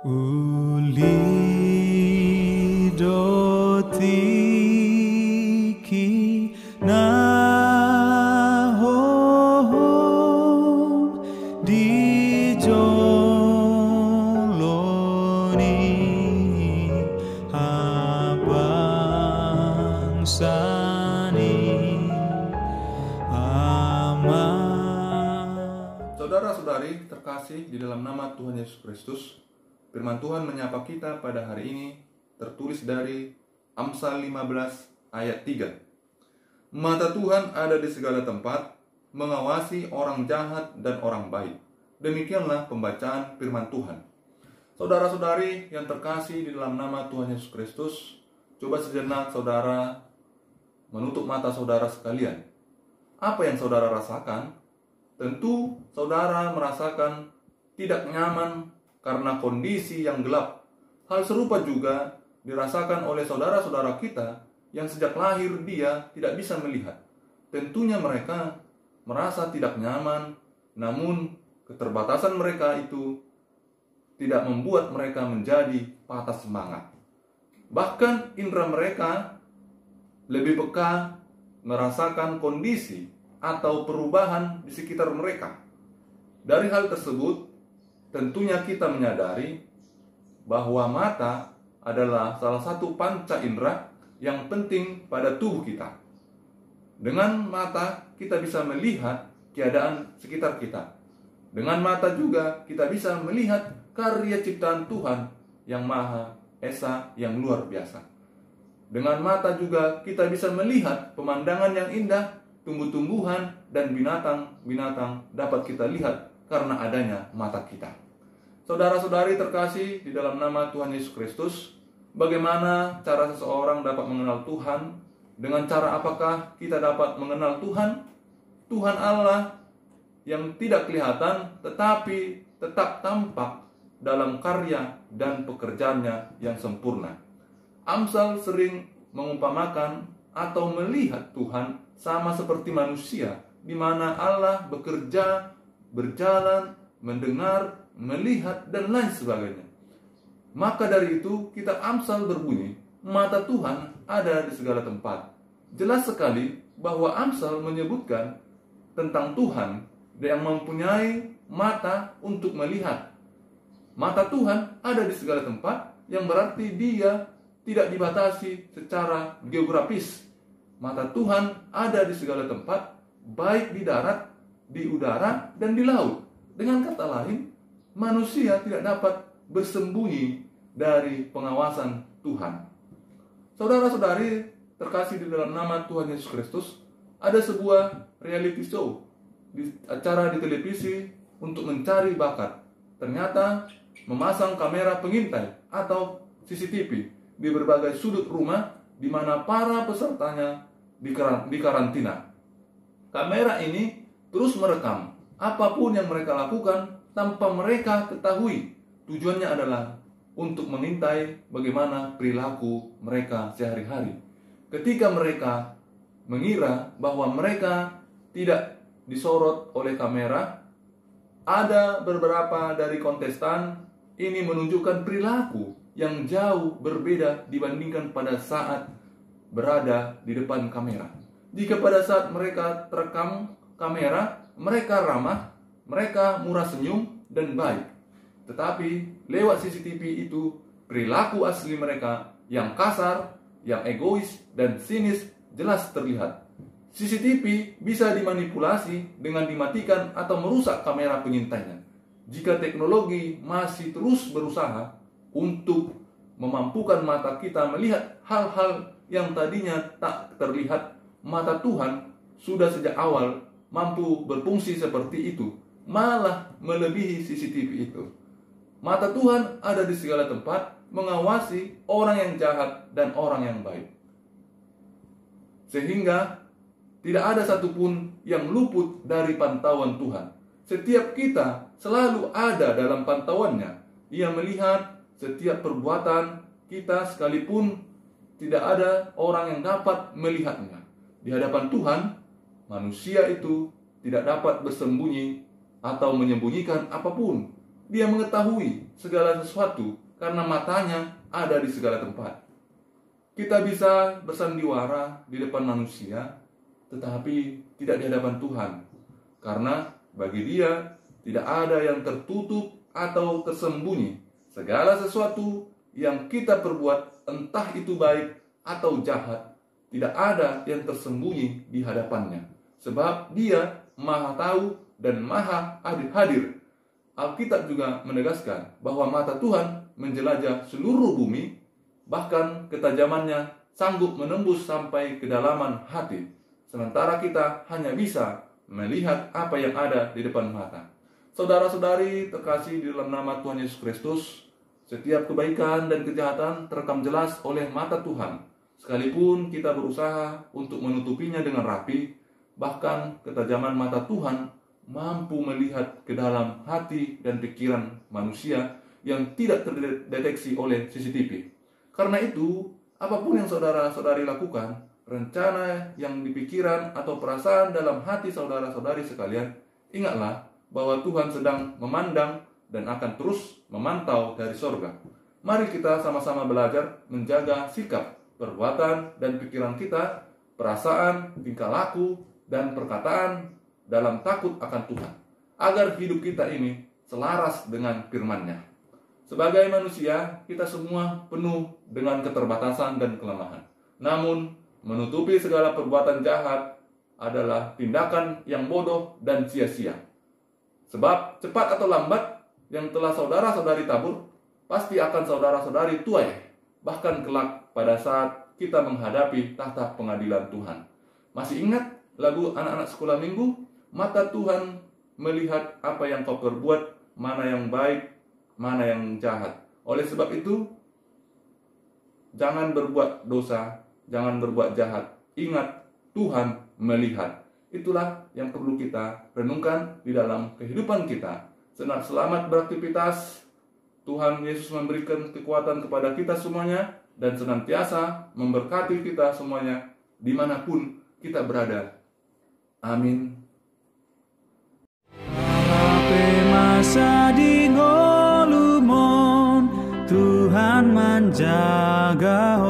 Uli dotiki na ho di joloni abang sani aman. Saudara-saudari terkasih di dalam nama Tuhan Yesus Kristus, firman Tuhan menyapa kita pada hari ini tertulis dari Amsal 15 ayat 3. Mata Tuhan ada di segala tempat, mengawasi orang jahat dan orang baik. Demikianlah pembacaan firman Tuhan. Saudara-saudari yang terkasih di dalam nama Tuhan Yesus Kristus, coba sejenak saudara menutup mata saudara sekalian. Apa yang saudara rasakan? Tentu saudara merasakan tidak nyaman karena kondisi yang gelap. Hal serupa juga dirasakan oleh saudara-saudara kita yang sejak lahir dia tidak bisa melihat. Tentunya mereka merasa tidak nyaman, namun keterbatasan mereka itu tidak membuat mereka menjadi patah semangat. Bahkan indera mereka lebih peka merasakan kondisi atau perubahan di sekitar mereka. Dari hal tersebut, tentunya kita menyadari bahwa mata adalah salah satu panca indera yang penting pada tubuh kita. Dengan mata kita bisa melihat keadaan sekitar kita. Dengan mata juga kita bisa melihat karya ciptaan Tuhan yang Maha Esa, yang luar biasa. Dengan mata juga kita bisa melihat pemandangan yang indah, tumbuh-tumbuhan dan binatang-binatang dapat kita lihat karena adanya mata kita. Saudara-saudari terkasih di dalam nama Tuhan Yesus Kristus, bagaimana cara seseorang dapat mengenal Tuhan? Dengan cara apakah kita dapat mengenal Tuhan? Tuhan Allah yang tidak kelihatan tetapi tetap tampak dalam karya dan pekerjaannya yang sempurna. Amsal sering mengumpamakan atau melihat Tuhan sama seperti manusia, di mana Allah bekerja, berjalan, mendengar, melihat, dan lain sebagainya. Maka dari itu kita Amsal berbunyi, mata Tuhan ada di segala tempat. Jelas sekali bahwa Amsal menyebutkan tentang Tuhan yang mempunyai mata untuk melihat. Mata Tuhan ada di segala tempat, yang berarti dia tidak dibatasi secara geografis. Mata Tuhan ada di segala tempat, baik di darat, di udara, dan di laut. Dengan kata lain, manusia tidak dapat bersembunyi dari pengawasan Tuhan. Saudara-saudari terkasih di dalam nama Tuhan Yesus Kristus, ada sebuah reality show, acara di televisi untuk mencari bakat. Ternyata memasang kamera pengintai atau CCTV di berbagai sudut rumah di mana para pesertanya di karantina. Kamera ini terus merekam apapun yang mereka lakukan tanpa mereka ketahui. Tujuannya adalah untuk mengintai bagaimana perilaku mereka sehari-hari. Ketika mereka mengira bahwa mereka tidak disorot oleh kamera, ada beberapa dari kontestan ini menunjukkan perilaku yang jauh berbeda dibandingkan pada saat berada di depan kamera. Jika pada saat mereka terekam kamera, mereka ramah, mereka murah senyum dan baik. Tetapi lewat CCTV itu, perilaku asli mereka yang kasar, yang egois dan sinis jelas terlihat. CCTV bisa dimanipulasi dengan dimatikan atau merusak kamera pengintainya. Jika teknologi masih terus berusaha untuk memampukan mata kita melihat hal-hal yang tadinya tak terlihat, mata Tuhan sudah sejak awal mampu berfungsi seperti itu, malah melebihi CCTV itu. Mata Tuhan ada di segala tempat, mengawasi orang yang jahat dan orang yang baik. Sehingga tidak ada satupun yang luput dari pantauan Tuhan. Setiap kita selalu ada dalam pantauannya. Ia melihat setiap perbuatan kita, sekalipun tidak ada orang yang dapat melihatnya. Di hadapan Tuhan, manusia itu tidak dapat bersembunyi atau menyembunyikan apapun. Dia mengetahui segala sesuatu karena matanya ada di segala tempat. Kita bisa bersandiwara di depan manusia, tetapi tidak di hadapan Tuhan. Karena bagi Dia tidak ada yang tertutup atau tersembunyi. Segala sesuatu yang kita perbuat, entah itu baik atau jahat, tidak ada yang tersembunyi di hadapannya. Sebab Dia Maha Tahu dan Maha Hadir. Alkitab juga menegaskan bahwa mata Tuhan menjelajah seluruh bumi, bahkan ketajamannya sanggup menembus sampai kedalaman hati. Sementara kita hanya bisa melihat apa yang ada di depan mata. Saudara-saudari terkasih di dalam nama Tuhan Yesus Kristus, setiap kebaikan dan kejahatan terekam jelas oleh mata Tuhan. Sekalipun kita berusaha untuk menutupinya dengan rapi, bahkan ketajaman mata Tuhan mampu melihat ke dalam hati dan pikiran manusia yang tidak terdeteksi oleh CCTV. Karena itu, apapun yang saudara-saudari lakukan, rencana yang dipikiran atau perasaan dalam hati saudara-saudari sekalian, ingatlah bahwa Tuhan sedang memandang dan akan terus memantau dari sorga. Mari kita sama-sama belajar menjaga sikap, perbuatan, dan pikiran kita, perasaan, tingkah laku, dan perkataan dalam takut akan Tuhan, agar hidup kita ini selaras dengan firman-Nya. Sebagai manusia, kita semua penuh dengan keterbatasan dan kelemahan. Namun, menutupi segala perbuatan jahat adalah tindakan yang bodoh dan sia-sia. Sebab cepat atau lambat yang telah saudara-saudari tabur, pasti akan saudara-saudari tuai, bahkan kelak pada saat kita menghadapi tahta pengadilan Tuhan. Masih ingat lagu anak-anak sekolah minggu? Mata Tuhan melihat apa yang kau perbuat, mana yang baik, mana yang jahat. Oleh sebab itu, jangan berbuat dosa, jangan berbuat jahat. Ingat, Tuhan melihat. Itulah yang perlu kita renungkan di dalam kehidupan kita. Selamat beraktivitas. Tuhan Yesus memberikan kekuatan kepada kita semuanya dan senantiasa memberkati kita semuanya dimanapun kita berada. Amin. Masa di ngolumon Tuhan menjaga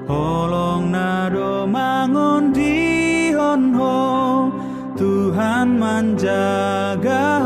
holong nado mangon di honho Tuhan menjaga